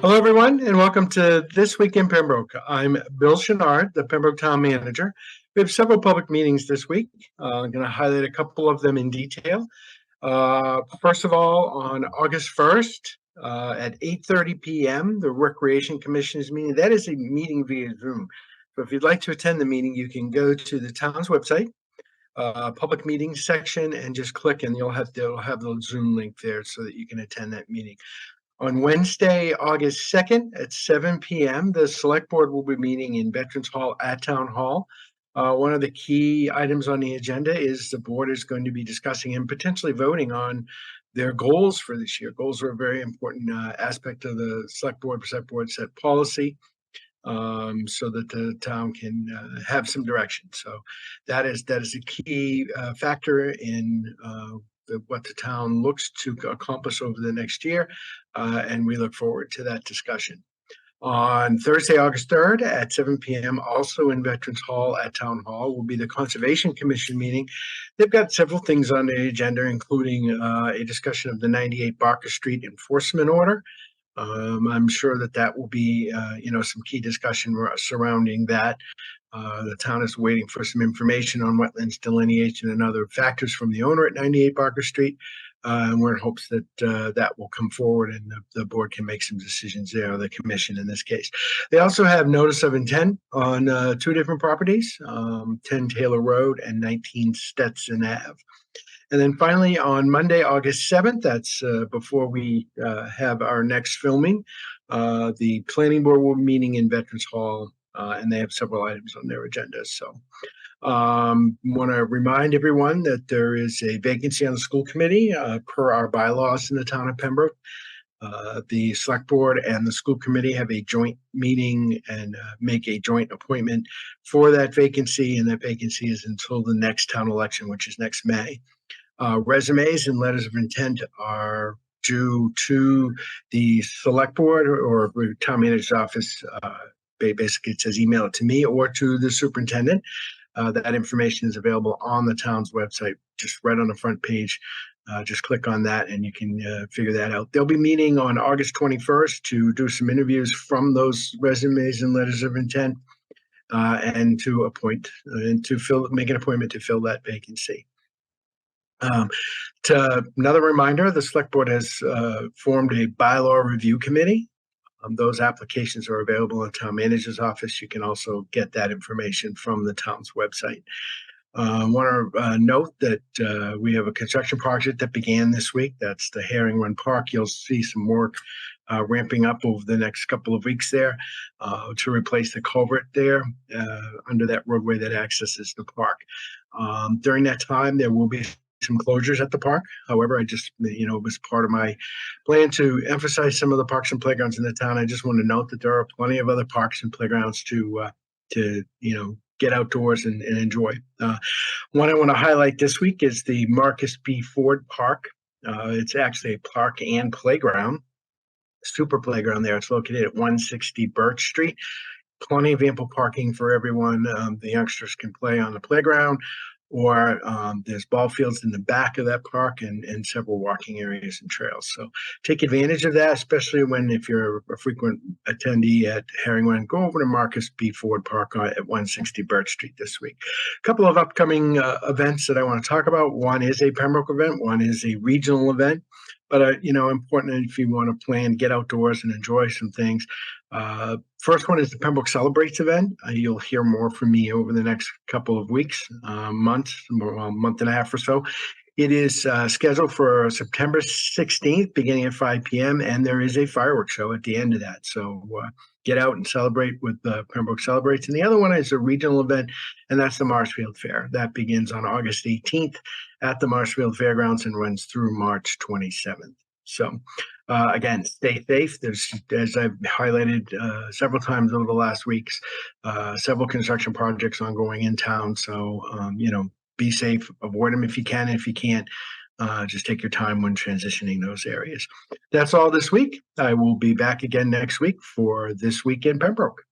Hello, everyone, and welcome to This Week in Pembroke. I'm Bill Chenard, the Pembroke Town Manager. We have several public meetings this week. I'm going to highlight a couple of them in detail. First of all, on August 1st at 8:30 p.m., the Recreation Commission is meeting. That is a meeting via Zoom. So if you'd like to attend the meeting, you can go to the town's website, public meetings section, and just click, and they'll have the Zoom link there so that you can attend that meeting. On Wednesday, August 2nd at 7 p.m., the Select Board will be meeting in Veterans Hall at Town Hall. One of the key items on the agenda is the board is going to be discussing and potentially voting on their goals for this year. Goals are a very important aspect of the Select Board set policy so that the town can have some direction. So that is a key factor in what the town looks to accomplish over the next year, and we look forward to that discussion. On Thursday, August 3rd at 7 p.m., also in Veterans Hall at Town Hall, will be the Conservation Commission meeting. They've got several things on the agenda, including a discussion of the 98 Barker Street enforcement order. I'm sure that will be, some key discussion surrounding that. The town is waiting for some information on wetlands delineation and other factors from the owner at 98 Barker Street. And we're in hopes that that will come forward and the board can make some decisions there, or the commission in this case. They also have notice of intent on two different properties, 10 Taylor Road and 19 Stetson Ave. And then finally, on Monday, August 7th, that's before we have our next filming, the planning board will be meeting in Veterans Hall, and they have several items on their agenda. So want to remind everyone that there is a vacancy on the school committee per our bylaws in the town of Pembroke. The select board and the school committee have a joint meeting and make a joint appointment for that vacancy, and that vacancy is until the next town election, which is next May. Resumes and letters of intent are due to the select board or town manager's office. Basically, it says email it to me or to the superintendent. That information is available on the town's website, just right on the front page. Just click on that and you can figure that out. They'll be meeting on August 21st to do some interviews from those resumes and letters of intent and to appoint and to make an appointment to fill that vacancy. Another reminder, the select board has formed a bylaw review committee. Those applications are available in the town manager's office. You can also get that information from the town's website. I want to note that we have a construction project that began this week. That's the Herring Run Park. You'll see some work ramping up over the next couple of weeks there to replace the culvert there under that roadway that accesses the park. During that time, there will be some closures at the park. However, it was part of my plan to emphasize some of the parks and playgrounds in the town. I just want to note that there are plenty of other parks and playgrounds to get outdoors and enjoy. One I want to highlight this week is the Marcus B. Ford Park. It's actually a park and playground, super playground there. It's located at 160 Birch Street. Plenty of ample parking for everyone. The youngsters can play on the playground, or there's ball fields in the back of that park and several walking areas and trails. So take advantage of that, especially if you're a frequent attendee at Herring Run. Go over to Marcus B. Ford Park at 160 Birch Street this week. A couple of upcoming events that I want to talk about. One is a Pembroke event. One is a regional event. But, important if you want to plan, get outdoors and enjoy some things. First one is the Pembroke Celebrates event. You'll hear more from me over the next couple of weeks, month and a half or so. It is scheduled for September 16th, beginning at 5 p.m., and there is a fireworks show at the end of that. So get out and celebrate with Pembroke Celebrates. And the other one is a regional event, and that's the Marshfield Fair. That begins on August 18th at the Marshfield Fairgrounds and runs through March 27th. So again, stay safe. There's, as I've highlighted several times over the last weeks, several construction projects ongoing in town. So, be safe, avoid them if you can. If you can't, just take your time when transitioning those areas. That's all this week. I will be back again next week for This Week in Pembroke.